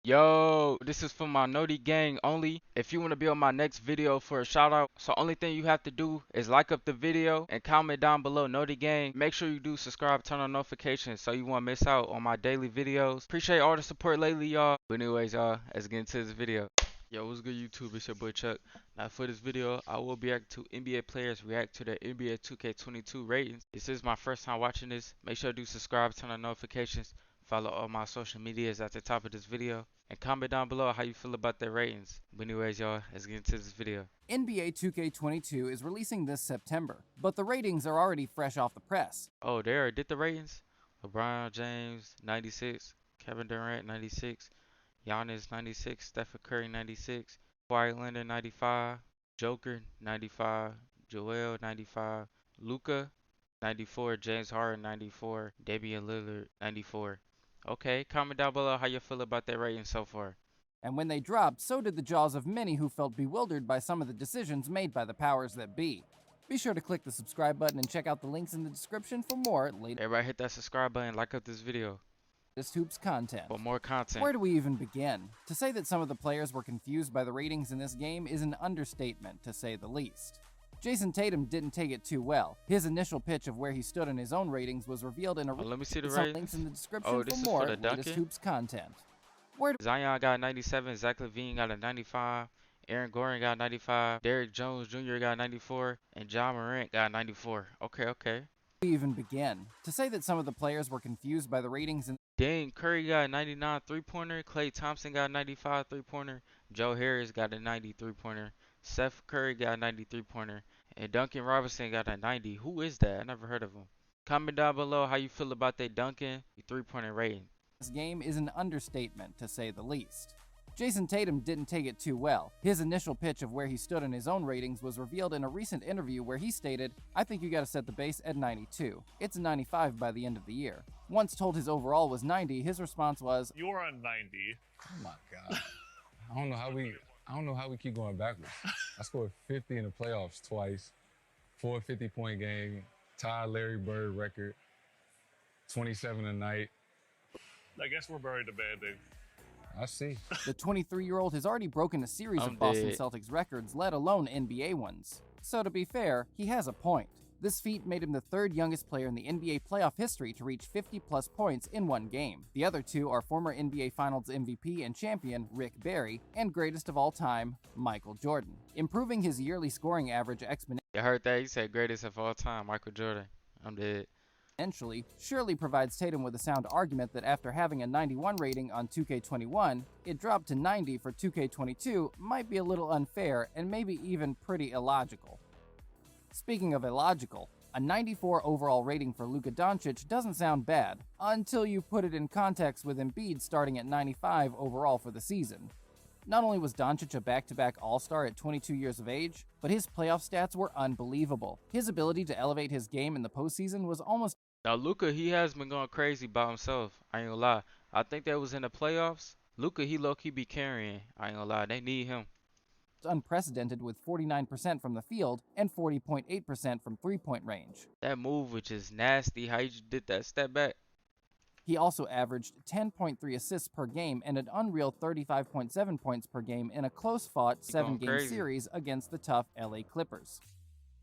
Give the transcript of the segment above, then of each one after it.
Yo, this is for my Noti gang only. If you want to be on my next video for a shout out, so only thing you have to do is like up the video and comment down below Noti gang. Make sure you do subscribe, turn on notifications so you won't miss out on my daily videos. Appreciate all the support lately, y'all. But anyways, y'all, let's get into this video. Yo, what's good YouTube? It's your boy Chuck. Now for this video, I will be reacting to NBA players react to their NBA 2K22 ratings. This is my first time watching this. Make sure to do subscribe, turn on notifications. Follow all my social medias at the top of this video. And comment down below how you feel about their ratings. But anyways, y'all, let's get into this video. NBA 2K22 is releasing this September, but the ratings are already fresh off the press. Oh, they already did the ratings? LeBron James, 96. Kevin Durant, 96. Giannis, 96. Stephen Curry, 96. Kawhi Leonard, 95. Joker, 95. Joel, 95. Luka, 94. James Harden, 94. Damian Lillard, 94. Okay, comment down below how you feel about their ratings so far. And when they dropped, so did the jaws of many who felt bewildered by some of the decisions made by the powers that be. Be sure to click the subscribe button and check out the links in the description for more latest Everybody hit that subscribe button, like up this video Hoops content. for more content. Where do we even begin? To say that some of the players were confused by the ratings in this game is an understatement, to say the least. Jason Tatum didn't take it too well. His initial pitch of where he stood in his own ratings was revealed in a Let me see the some ratings. links in the description Oh, for this is more for the latest Dunkin'? Hoops content. Where do Zion got 97, Zach LaVine got a 95, Aaron Gordon got 95, Derrick Jones Jr. got 94, and John Morant got 94. Okay. we even begin? To say that some of the players were confused by the ratings in Dang, Curry got a 99 three-pointer, Klay Thompson got a 95 three-pointer, Joe Harris got a 90 three-pointer, Steph Curry got a 90 three-pointer, and Duncan Robinson got a 90. Who is that? I never heard of him. Comment down below how you feel about their Duncan three-pointer rating. this game is an understatement, to say the least. Jason Tatum didn't take it too well. His initial pitch of where he stood in his own ratings was revealed in a recent interview where he stated, "I think you gotta set the base at 92. It's a 95 by the end of the year." Once told his overall was 90, his response was, You're on 90. Oh my God. I don't know how we keep going backwards. I scored 50 in the playoffs twice, 4 50-point game, tied Larry Bird record, 27 a night. I guess we're buried abandoned. I see. the 23-year-old has already broken a series I'm of Boston dead. Celtics records, let alone NBA ones. So to be fair, he has a point. This feat made him the third youngest player in the NBA playoff history to reach 50-plus points in one game. The other two are former NBA Finals MVP and champion Rick Barry and greatest of all time, Michael Jordan, improving his yearly scoring average You heard that? He said greatest of all time, Michael Jordan. I'm dead. exponentially, surely provides Tatum with a sound argument that after having a 91 rating on 2K21, it dropped to 90 for 2K22 might be a little unfair and maybe even pretty illogical. Speaking of illogical, a 94 overall rating for Luka Doncic doesn't sound bad, until you put it in context with Embiid starting at 95 overall for the season. Not only was Doncic a back-to-back All-Star at 22 years of age, but his playoff stats were unbelievable. His ability to elevate his game in the postseason was almost Now Luka, he has been going crazy by himself. I ain't gonna lie. I think that was in the playoffs. Luka, he low-key be carrying. I ain't gonna lie. They need him. unprecedented with 49% from the field and 40.8% from three-point range. That move was just nasty. How you just did that step back? He also averaged 10.3 assists per game and an unreal 35.7 points per game in a close-fought He going 7-game crazy. series against the tough LA Clippers.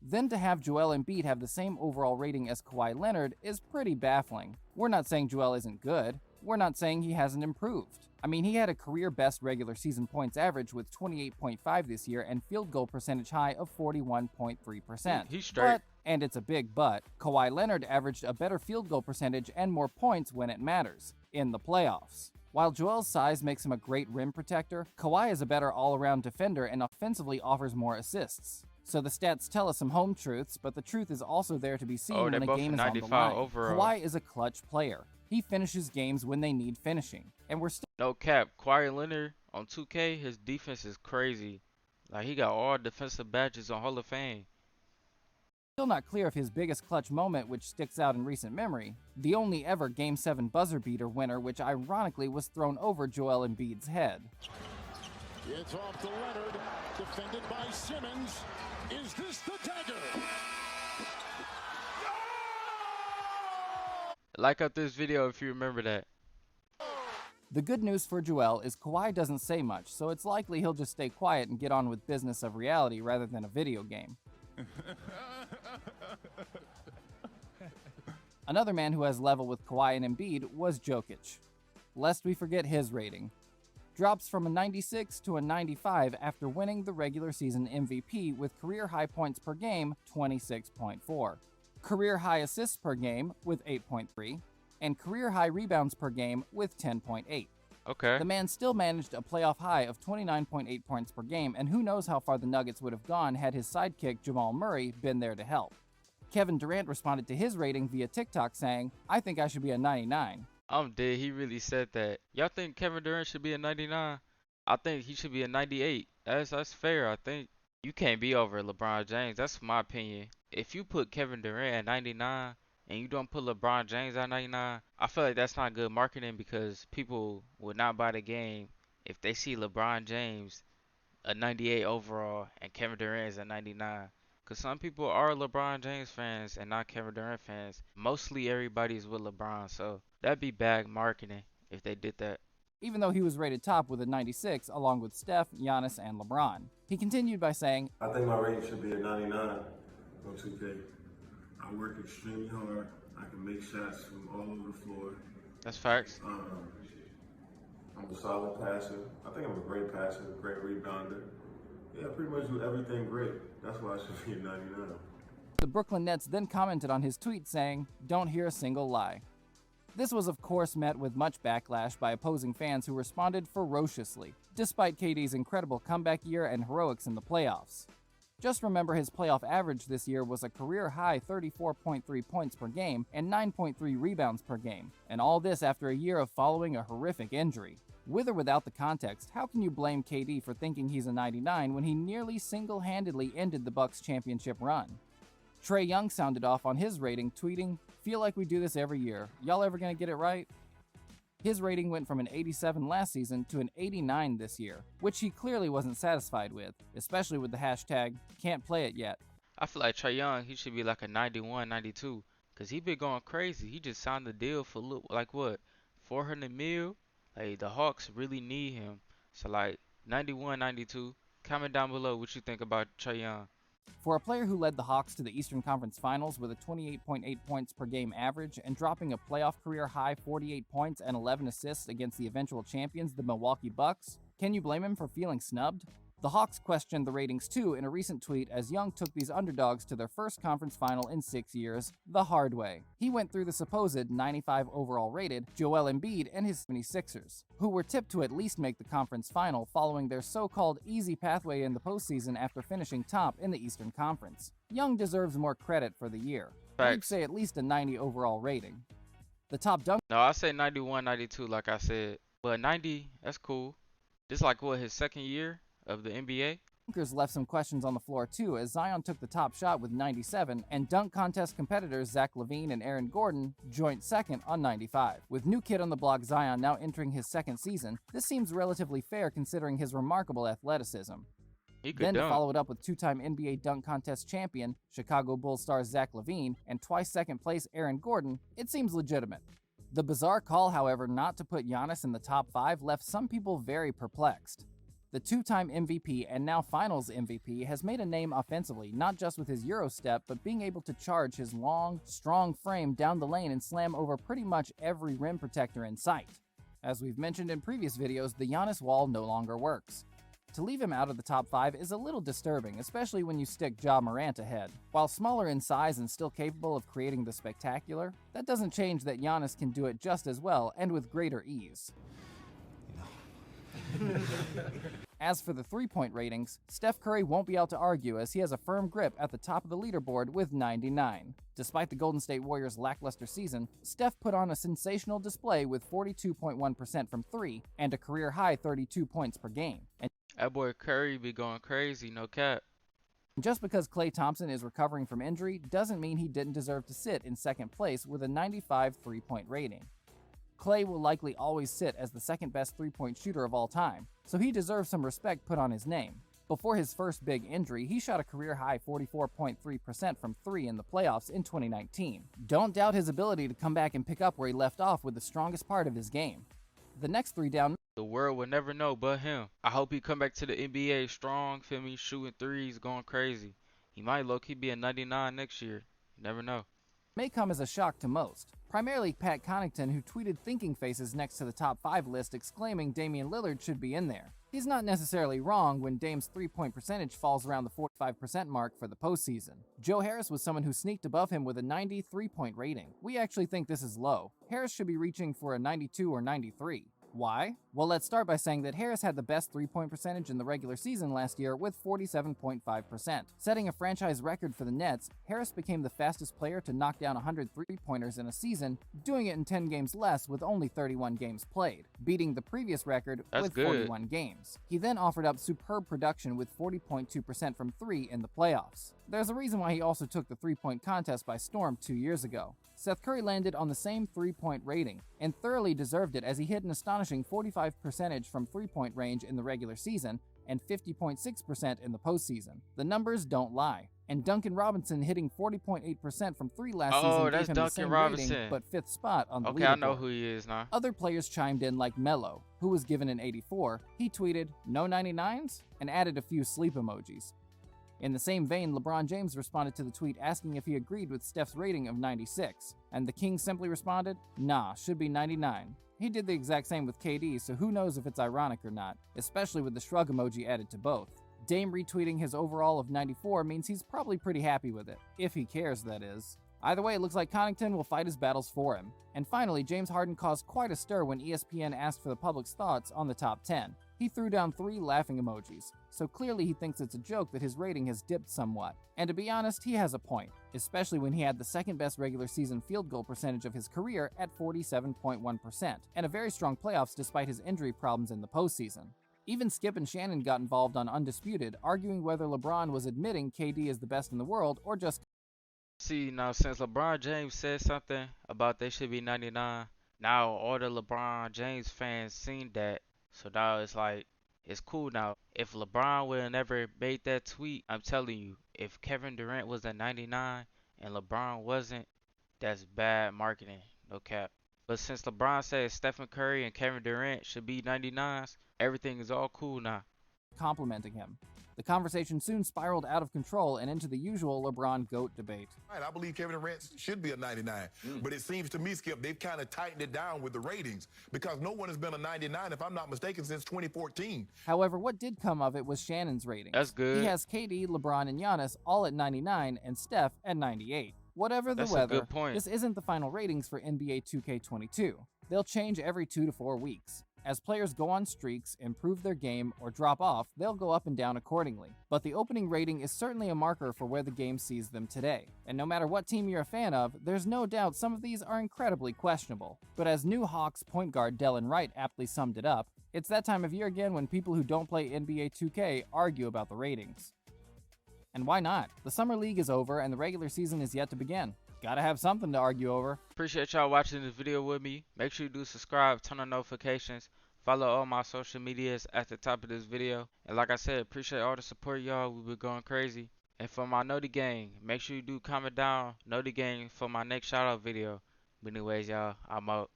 Then to have Joel Embiid have the same overall rating as Kawhi Leonard is pretty baffling. We're not saying Joel isn't good. We're not saying he hasn't improved. I mean, he had a career-best regular season points average with 28.5 this year and field goal percentage high of 41.3%. He's straight. But, and it's a big but, Kawhi Leonard averaged a better field goal percentage and more points when it matters, in the playoffs. While Joel's size makes him a great rim protector, Kawhi is a better all-around defender and offensively offers more assists. So the stats tell us some home truths, but the truth is also there to be seen Oh, when they're a both game is on the 95 line. overall. Kawhi is a clutch player. He finishes games when they need finishing, and we're still No cap. Kawhi Leonard on 2K, his defense is crazy. Like, he got all defensive badges on Hall of Fame. not clear of his biggest clutch moment, which sticks out in recent memory. The only ever Game 7 buzzer beater winner, which ironically was thrown over Joel Embiid's head. It's off to Leonard, defended by Simmons. Is this the dagger? Like up this video if you remember that. The good news for Joel is Kawhi doesn't say much, so it's likely he'll just stay quiet and get on with business of reality rather than a video game. Another man who has level with Kawhi and Embiid was Jokic. Lest we forget his rating. Drops from a 96 to a 95 after winning the regular season MVP with career high points per game, 26.4. Career high assists per game with 8.3. And career high rebounds per game with 10.8. Okay. The man still managed a playoff high of 29.8 points per game, and who knows how far the Nuggets would have gone had his sidekick Jamal Murray been there to help. Kevin Durant responded to his rating via TikTok saying, "I think I should be a 99. I'm dead. He really said that. Y'all think Kevin Durant should be a 99? I think he should be a 98. That's fair. I think you can't be over LeBron James. That's my opinion. If you put Kevin Durant at 99 and you don't put LeBron James at 99, I feel like that's not good marketing because people would not buy the game if they see LeBron James a 98 overall and Kevin Durant is a 99. Because some people are LeBron James fans and not Kevin Durant fans. Mostly everybody's with LeBron, so that'd be bad marketing if they did that. Even though he was rated top with a 96 along with Steph, Giannis, and LeBron. He continued by saying, "I think my rating should be a 99 on 2K. I work extremely hard. I can make shots from all over the floor. That's facts. I'm a solid passer. I think I'm a great passer, a great rebounder. Yeah, I pretty much do everything great. That's why I should be a 99. The Brooklyn Nets then commented on his tweet saying, "Don't hear a single lie." This was of course met with much backlash by opposing fans who responded ferociously, despite KD's incredible comeback year and heroics in the playoffs. Just remember his playoff average this year was a career-high 34.3 points per game and 9.3 rebounds per game, and all this after a year of following a horrific injury. With or without the context, how can you blame KD for thinking he's a 99 when he nearly single-handedly ended the Bucks' championship run? Trae Young sounded off on his rating, tweeting, "Feel like we do this every year. Y'all ever gonna get it right?" His rating went from an 87 last season to an 89 this year, which he clearly wasn't satisfied with, especially with the hashtag "can't play it yet." I feel like Trae Young, he should be like a 91, 92, because he been going crazy. He just signed the deal for like what, 400 mil? Like the Hawks really need him. So like 91, 92. Comment down below what you think about Trae Young. For a player who led the Hawks to the Eastern Conference Finals with a 28.8 points per game average and dropping a playoff career high 48 points and 11 assists against the eventual champions, the Milwaukee Bucks, can you blame him for feeling snubbed? The Hawks questioned the ratings too in a recent tweet as Young took these underdogs to their first conference final in 6 years, the hard way. He went through the supposed 95 overall rated Joel Embiid and his 76ers, who were tipped to at least make the conference final following their so-called easy pathway in the postseason after finishing top in the Eastern Conference. Young deserves more credit for the year. I'd say at least a 90 overall rating. The top dunk. No, I say 91, 92 like I said. But 90, that's cool. This like what, his second year of the NBA? Dunkers left some questions on the floor too as Zion took the top shot with 97 and dunk contest competitors Zach LaVine and Aaron Gordon joint second on 95. With new kid on the block Zion now entering his second season, this seems relatively fair considering his remarkable athleticism. Then to follow it up with two-time NBA dunk contest champion, Chicago Bulls star Zach LaVine, and twice second place Aaron Gordon, it seems legitimate. The bizarre call, however, not to put Giannis in the top 5 left some people very perplexed. The two-time MVP and now Finals MVP has made a name offensively, not just with his Euro step, but being able to charge his long, strong frame down the lane and slam over pretty much every rim protector in sight. As we've mentioned in previous videos, the Giannis wall no longer works. To leave him out of the top 5 is a little disturbing, especially when you stick Ja Morant ahead. While smaller in size and still capable of creating the spectacular, that doesn't change that Giannis can do it just as well and with greater ease. As for the three-point ratings, Steph Curry won't be able to argue as he has a firm grip at the top of the leaderboard with 99. Despite the Golden State Warriors' lackluster season, Steph put on a sensational display with 42.1% from 3 and a career-high 32 points per game. And that boy Curry be going crazy, no cap. Just because Klay Thompson is recovering from injury doesn't mean he didn't deserve to sit in second place with a 95 three-point rating. Klay will likely always sit as the second best three-point shooter of all time, so he deserves some respect put on his name. Before his first big injury, he shot a career-high 44.3% from 3 in the playoffs in 2019. Don't doubt his ability to come back and pick up where he left off with the strongest part of his game. The next three down The world will never know but him. I hope he come back to the NBA strong, feel me, shooting threes, going crazy. He might low-key be a 99 next year. You never know. may come as a shock to most. Primarily Pat Connaughton, who tweeted thinking faces next to the top 5 list exclaiming Damian Lillard should be in there. He's not necessarily wrong when Dame's 3-point percentage falls around the 45% mark for the postseason. Joe Harris was someone who sneaked above him with a 93-point rating. We actually think this is low. Harris should be reaching for a 92 or 93. Why? Well, let's start by saying that Harris had the best 3-point percentage in the regular season last year with 47.5%. Setting a franchise record for the Nets, Harris became the fastest player to knock down 100 3-pointers in a season, doing it in 10 games less with only 31 games played, beating the previous record with 41 games. He then offered up superb production with 40.2% from 3 in the playoffs. There's a reason why he also took the 3-point contest by storm 2 years ago. Seth Curry landed on the same 3-point rating, and thoroughly deserved it as he hit an astonishing 45% from 3-point range in the regular season and 50.6% in the postseason. The numbers don't lie. And Duncan Robinson hitting 40.8% from 3 last season gave him the same rating, but 5th spot on the leaderboard. Okay, I know who he is now. Other players chimed in like Melo, who was given an 84. He tweeted, "No 99s?" and added a few sleep emojis. In the same vein, LeBron James responded to the tweet asking if he agreed with Steph's rating of 96, and the King simply responded, "Nah, should be 99. He did the exact same with KD, so who knows if it's ironic or not, especially with the shrug emoji added to both. Dame retweeting his overall of 94 means he's probably pretty happy with it, if he cares, that is. Either way, it looks like Connaughton will fight his battles for him. And finally, James Harden caused quite a stir when ESPN asked for the public's thoughts on the top 10. He threw down 3 laughing emojis, so clearly he thinks it's a joke that his rating has dipped somewhat. And to be honest, he has a point, especially when he had the second best regular season field goal percentage of his career at 47.1%, and a very strong playoffs despite his injury problems in the postseason. Even Skip and Shannon got involved on Undisputed, arguing whether LeBron was admitting KD is the best in the world or just... See, now since LeBron James said something about they should be 99, now all the LeBron James fans seen that. So now it's like, it's cool now. If LeBron would have never made that tweet, I'm telling you, if Kevin Durant was a 99 and LeBron wasn't, that's bad marketing, no cap. But since LeBron said Stephen Curry and Kevin Durant should be 99s, everything is all cool now. Complimenting him. The conversation soon spiraled out of control and into the usual LeBron GOAT debate. Right, I believe Kevin Durant should be a 99. But it seems to me, Skip, they've kind of tightened it down with the ratings because no one has been a 99, if I'm not mistaken, since 2014. However, what did come of it was Shannon's rating. That's good. He has KD, LeBron, and Giannis all at 99 and Steph at 98. Whatever the That's weather, a good point. This isn't the final ratings for NBA 2K22. They'll change every 2 to 4 weeks. As players go on streaks, improve their game, or drop off, they'll go up and down accordingly. But the opening rating is certainly a marker for where the game sees them today. And no matter what team you're a fan of, there's no doubt some of these are incredibly questionable. But as new Hawks point guard Delon Wright aptly summed it up, it's that time of year again when people who don't play NBA 2K argue about the ratings. And why not? The Summer League is over and the regular season is yet to begin. Gotta have something to argue over. Appreciate y'all watching this video with me. Make sure you do subscribe, turn on notifications, follow all my social medias at the top of this video. And like I said, appreciate all the support, y'all. We've been going crazy. And for my Know the Gang, make sure you do comment down Know the Gang for my next shout out video. But anyways, y'all, I'm out.